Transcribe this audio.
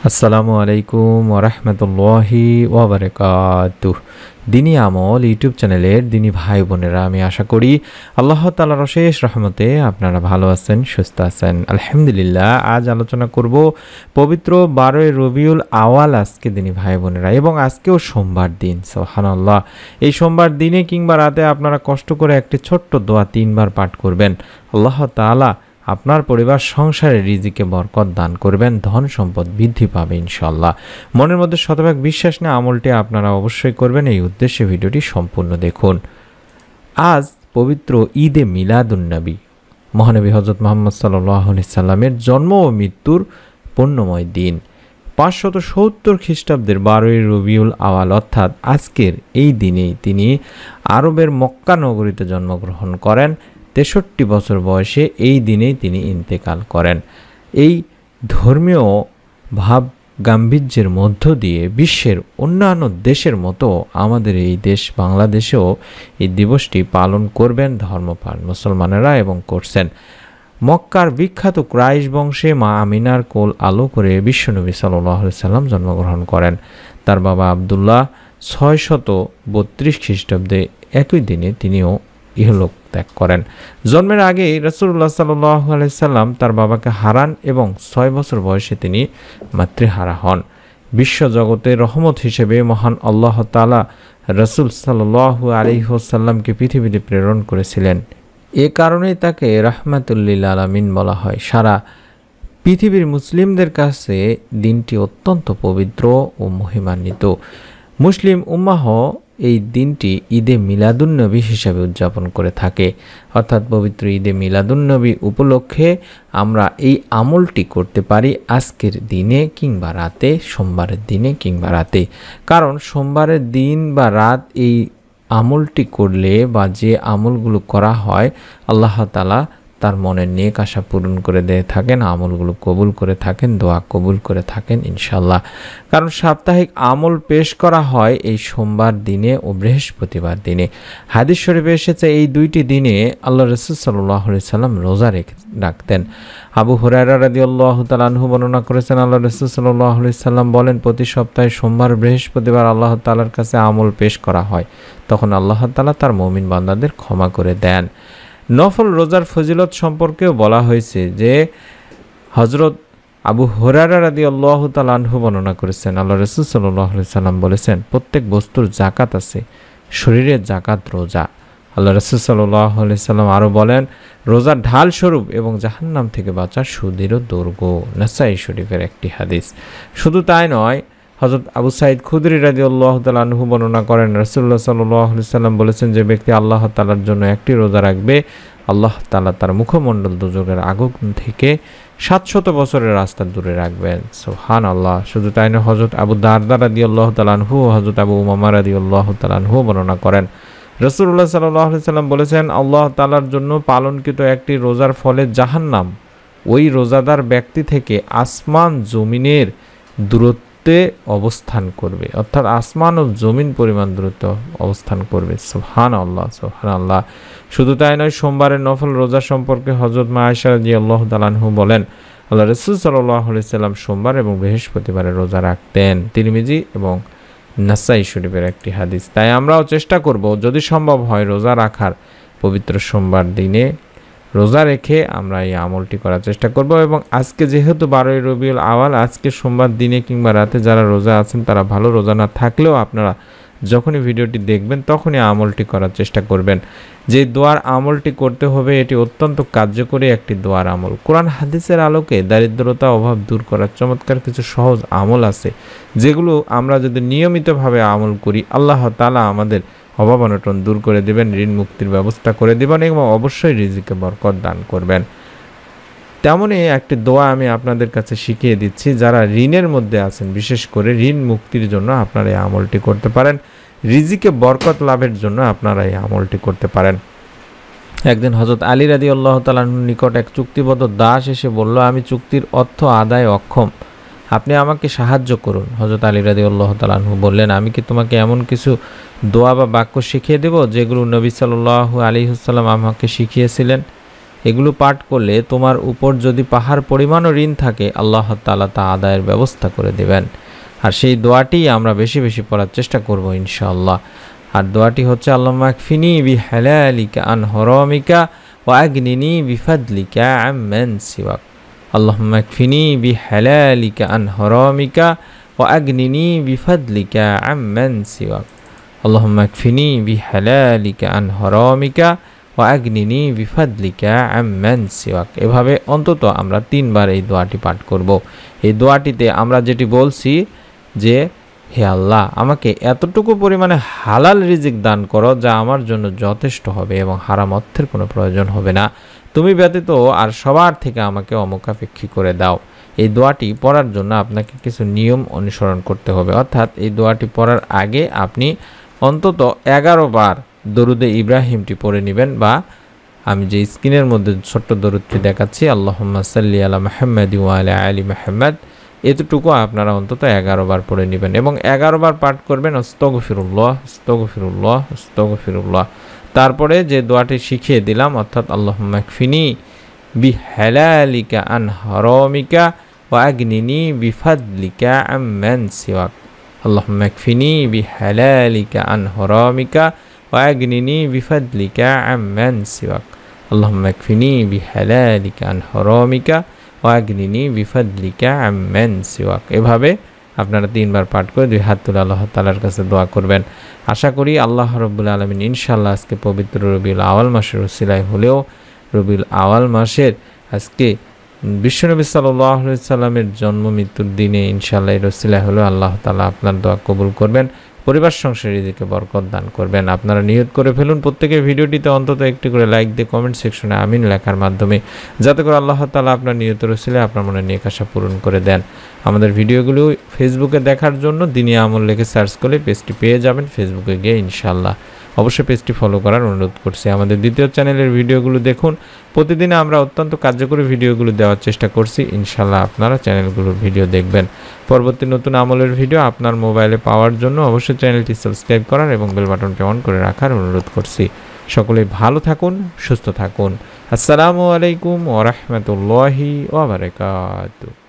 আসসালামু আলাইকুম ওরহমতুল্লাহি ওয়াবারাকাতুহ। দিনী আমল ইউটিউব চ্যানেলের দিনী ভাই বোনেরা, আমি আশা করি আল্লাহ তাআলার অশেষ রহমতে আপনারা ভালো আছেন, সুস্থ আছেন। আলহামদুলিল্লাহ। আজ আলোচনা করব পবিত্র 12 রবিউল আওয়াল, আজকে দিনী ভাই বোনেরা, এবং আজকেও সোমবার দিন। সুবহানাল্লাহ। এই সোমবার দিনে কিংবা রাতে আপনারা কষ্ট করে একটি ছোট্ট দোয়া 3 বার পাঠ করবেন। আল্লাহ তাআলা আপনার পরিবার সংসারে রিজিকে বরকত দান করবেন, ধন সম্পদ বৃদ্ধি পাবে ইনশাল্লাহ। মনের মধ্যে শতভাগ বিশ্বাস নিয়ে আমলটি আপনারা অবশ্যই করবেন। এই উদ্দেশ্যে ভিডিওটি সম্পূর্ণ দেখুন। আজ পবিত্র ঈদে মিলাদুন্নবী, মহানবী হযরত মুহাম্মদ সাল্লাল্লাহু আলাইহি সাল্লামের জন্ম ও মৃত্যুর পুণ্যময় দিন। 570 খ্রিস্টাব্দের 12 রবিউল আওয়াল, অর্থাৎ আজকের এই দিনেই তিনি আরবের মক্কা নগরীতে জন্মগ্রহণ করেন। 63 বছর বয়সে এই দিনেই তিনি ইন্তেকাল করেন। এই ধর্মীয় ভাব গাম্ভীর্যের মধ্য দিয়ে বিশ্বের অন্যান্য দেশের মতো আমাদের এই দেশ বাংলাদেশেও এই দিবসটি পালন করবেন ধর্মপ্রাণ মুসলমানেরা, এবং করছেন। মক্কার বিখ্যাত কুরাইশ বংশে মা আমিনার কোল আলো করে বিশ্বনবী সাল্লাল্লাহু আলাইহি সাল্লাম জন্মগ্রহণ করেন। তার বাবা আব্দুল্লাহ 632 খ্রিস্টাব্দে একই দিনে তিনিও ইহলোক ত্যাগ করেন। জন্মের আগেই রাসূলুল্লাহ সাল্লাল্লাহু আলাইহি সাল্লাম তার বাবাকে হারান এবং 6 বছর বয়সে তিনি মাতৃহারা হন। বিশ্বজগতের রহমত হিসেবে মহান আল্লাহ তাআলা রাসূল সাল্লাল্লাহু আলাইহি ওয়াসাল্লামকে পৃথিবীতে প্রেরণ করেছিলেন। এ কারণেই তাকে রাহমাতুল লিল আলামিন বলা হয়। সারা পৃথিবীর মুসলিমদের কাছে দিনটি অত্যন্ত পবিত্র ও মহিমান্বিত। মুসলিম উম্মাহ এই দিনটি ঈদে মিলাদুন্নবী হিসাবে উদযাপন করে থাকে। অর্থাৎ পবিত্র ঈদে মিলাদুন্নবী উপলক্ষে আমরা এই আমলটি করতে পারি আজকের দিনে কিংবা রাতে, সোমবারের দিনে কিংবা রাতে। কারণ সোমবারের দিন বা রাত এই আমলটি করলে বা যে আমলগুলো করা হয়, আল্লাহ তাআলা তার মনের নেক আশা পূরণ করে দিয়ে থাকেন, আমলগুলো কবুল করে থাকেন, দোয়া কবুল করে থাকেন ইনশাল্লাহ। কারণ সাপ্তাহিক আমল পেশ করা হয় এই সোমবার দিনে ও বৃহস্পতিবার দিনে। হাদিস শরীফে এসেছে এই দুইটি দিনে আল্লাহ রাসূল সাল্লাল্লাহু আলাইহি সাল্লাম রোজা রাখতেন। আবু হুরায়রা রাদিয়াল্লাহু তাআলা আনহু বর্ণনা করেছেন, আল্লাহ রাসূল সাল্লাল্লাহু আলাইহি সাল্লাম বলেন, প্রতি সপ্তাহে সোমবার বৃহস্পতিবার আল্লাহ তাআলার কাছে আমল পেশ করা হয়, তখন আল্লাহ তাআলা তার মুমিন বান্দাদের ক্ষমা করে দেন। নফল রোজার ফজিলত সম্পর্কেও বলা হয়েছে যে হযরত আবু হুরায়রা রাদিয়াল্লাহু তাআলা আনহু বর্ণনা করেছেন, আল্লাহ রাসূল সাল্লাল্লাহু আলাইহি সাল্লাম বলেছেন, প্রত্যেক বস্তুর যাকাত আছে, শরীরের যাকাত রোজা। আল্লাহ রাসূল সাল্লাল্লাহু আলাইহি সাল্লাম আরও বলেন, রোজার ঢাল স্বরূপ এবং জাহান্নাম থেকে বাঁচার সুদৃঢ় দুর্গ। নাসাঈ শরীফের একটি হাদিস। শুধু তাই নয়, হযরত আবু সাঈদ খুদরি রাদিয়াল্লাহু তাআলা আনহু বর্ণনা করেন, রাসূলুল্লাহ সাল্লাল্লাহু আলাইহি সাল্লাম বলেছেন, যে ব্যক্তি আল্লাহ তাআলার জন্য একটি রোজা রাখবে, আল্লাহ তাআলা তার মুখমণ্ডল দোজখের আগুন থেকে 700 বছরের রাস্তা দূরে রাখবেন। সুবহানাল্লাহ। শুধু তাই নয়, হযরত আবু দারদা রাদিয়াল্লাহু তাআলা আনহু ও হযরত আবু উমামা রাদিয়াল্লাহু তাআলা আনহু বর্ণনা করেন, রাসূলুল্লাহ সাল্লাল্লাহু আলাইহি সাল্লাম বলেছেন, আল্লাহ তাআলার জন্য পালনকৃত একটি রোজার ফলে জাহান্নাম ওই রোজাদার ব্যক্তি থেকে আসমান জমিনের দূরত্বে অবস্থান করবে, অর্থাৎ আসমান ও জমিন পরিমাণ দূরত্ব অবস্থান করবে। সুবহানাল্লাহ, সুবহানাল্লাহ। শুধু তাই নয়, সোমবারের নফল রোজা সম্পর্কে হযরত মা আয়েশা রাদিয়াল্লাহু তাআলা আনহা বলেন, আল্লাহ রাসূল সাল্লাল্লাহু আলাইহি সাল্লাম সোমবার এবং বৃহস্পতিবারের রোজা রাখতেন। তিরমিজি এবং নাসাঈ শরীফের একটি হাদিস। তাই আমরাও চেষ্টা করব যদি সম্ভব হয় রোজা রাখার। পবিত্র সোমবার দিনে রোজা রেখে আমরা এই আমলটি করার চেষ্টা করব। এবং আজকে যেহেতু 12 রবিউল আওয়াল, আজকে সোমবার দিনে কিংবা রাতে যারা রোজা আছেন তারা ভালো, রোজা না থাকলেও আপনারা যখনই ভিডিওটি দেখবেন তখনই আমলটি করার চেষ্টা করবেন। যে দোয়ার আমলটি করতে হবে এটি অত্যন্ত কার্যকরী একটি দোয়ার আমল। কোরআন হাদিসের আলোকে দারিদ্রতা অভাব দূর করার চমৎকার কিছু সহজ আমল আছে, যেগুলো আমরা যদি নিয়মিতভাবে আমল করি, আল্লাহ তাআলা আমাদের অভাব অনটন দূর করে দেবেন, ঋণ মুক্তির ব্যবস্থা করে দেবেন এবং অবশ্যই রিজিকে বরকত দান করবেন। তেমনই একটি দোয়া আমি আপনাদের কাছে শিখিয়ে দিচ্ছি। যারা ঋণের মধ্যে আছেন, বিশেষ করে ঋণ মুক্তির জন্য আপনারা এই আমলটি করতে পারেন, রিজিকে বরকত লাভের জন্য আপনারা এই আমলটি করতে পারেন। একদিন হযরত আলী রাদিয়াল্লাহু তাআলার নিকট এক চুক্তিবদ্ধ দাস এসে বলল, আমি চুক্তির অর্থ আদায়ে অক্ষম, আপনি আমাকে সাহায্য করুন। হযরত আলী রাদিয়াল্লাহু তাআলা আনহু বললেন, আমি কি তোমাকে এমন কিছু দোয়া বা বাক্য শিখিয়ে দেব যেগুলো নবী সাল্লাল্লাহু আলাইহি ওয়াসাল্লাম আমাকে শিখিয়েছিলেন? এগুলো পাঠ করলে তোমার উপর যদি পাহাড় পরিমাণও ঋণ থাকে আল্লাহ তাআলা তা আদায়ের ব্যবস্থা করে দেবেন। আর সেই দোয়াটি আমরা বেশি বেশি পড়ার চেষ্টা করব ইনশাআল্লাহ। আর দোয়াটি হচ্ছে আল্লাহুম্মা আকফিনি বিহালালিকা আন হারামিকা ওয়া আগনিনি বিফাদলিকা আম্মান সিওয়াক। আল্লাহুম্মা আকফিনি বিহালালিকা আন হারামিকা ওয়া আগনিনি বিফাদলিকা আম্মান সিওয়াক। আল্লাহুম্মা আকফিনি বিহালালিকা আন হারামিকা ওয়া আগনিনি বিফাদলিকা আম্মান সিওয়াক। এভাবে অন্তত আমরা 3 বার এই দোয়াটি পাঠ করব। এই দোয়াটিতে আমরা যেটি বলছি যে হে আল্লাহ, আমাকে এতটুকু পরিমাণে হালাল রিজিক দান করো যা আমার জন্য যথেষ্ট হবে এবং হারাম অর্থের কোনো প্রয়োজন হবে না। তুমি ব্যতীত আর সবার থেকে আমাকে অমুখাপেক্ষী করে দাও। এই দোয়াটি পড়ার জন্য আপনাকে কিছু নিয়ম অনুসরণ করতে হবে। অর্থাৎ এই দোয়াটি পড়ার আগে আপনি অন্তত 11 বার দরুদে ইব্রাহিমটি পড়ে নেবেন, বা আমি যে স্ক্রিনের মধ্যে ছোট্ট দরুদটি দেখাচ্ছি আল্লাহুম্মা সাল্লি আলা মুহাম্মাদ ওয়া আলা আলি মুহাম্মাদ, এতটুকু আপনারা অন্তত 11 বার পড়ে নেবেন এবং 11 বার পাঠ করবেন আস্তাগফিরুল্লাহ আস্তাগফিরুল্লাহ আস্তাগফিরুল্লাহ। তারপরে যে দোয়াটি শিখিয়ে দিলাম অর্থাৎ আল্লাহুম্মা আকফিনি বিহালালিকা আন হারামিকা ওয়া আগনিনি বিফাদলিকা আম্মান সিওয়াক। আল্লাহুম্মা আকফিনি বিহালালিকা আন হারামিকা ওয়া আগনিনি বিফাদলিকা আম্মান সিওয়াক। আল্লাহুম্মা আকফিনি বিহালালিকা আন হারামিকা ওয়া আগনিনি বিফাদলিকা আম্মান সিওয়াক। এভাবে আপনারা 3 বার পাঠ করে 2 হাত তুলে আল্লাহ তাআলার কাছে দোয়া করবেন। আশা করি আল্লাহ রাব্বুল আলামিন ইনশাআল্লাহ আজকে পবিত্র রবিউল আউয়াল মাসের উসিলায় হলেও রবিউল আউয়াল মাসের আজকে বিশ্বনবী সাল্লাল্লাহু আলাইহি সাল্লামের জন্ম মৃত্যুর দিনে ইনশাআল্লাহ এর উসিলায় হলেও আল্লাহ তাআলা আপনার দোয়া কবুল করবেন, পরিবার সংসারে রিজিকে বরকত দান করবেন। আপনারা নিয়ত করে ফেলুন প্রত্যেকের ভিডিওটিতে অন্তত একটি করে লাইক দিয়ে কমেন্ট সেকশনে আমিন লেখার মাধ্যমে, যাতে করে আল্লাহ তাআলা আপনার নিয়তের উসিলায় আপনার মনে নেক আশা পূরণ করে দেন। আমাদের ভিডিওগুলো ফেসবুকে দেখার জন্য দিনী আমল লিখে সার্চ করলে পেজটি পেয়ে যাবেন। ফেসবুকে গিয়ে ইনশাআল্লাহ অবশ্যই পেজটি ফলো করার অনুরোধ করছি। আমাদের দ্বিতীয় চ্যানেলের ভিডিওগুলো দেখুন, প্রতিদিন আমরা অত্যন্ত কার্যকরী ভিডিওগুলো দেওয়ার চেষ্টা করছি। ইনশাআল্লাহ আপনারা চ্যানেলগুলোর ভিডিও দেখবেন। পরবর্তী নতুন আমলের ভিডিও আপনার মোবাইলে পাওয়ার জন্য অবশ্যই চ্যানেলটি সাবস্ক্রাইব করার এবং বেল বাটনটি অন করে রাখার অনুরোধ করছি। সকলেই ভালো থাকুন, সুস্থ থাকুন। আসসালামু আলাইকুম ওয়া রাহমাতুল্লাহি ওয়া বারাকাতুহু।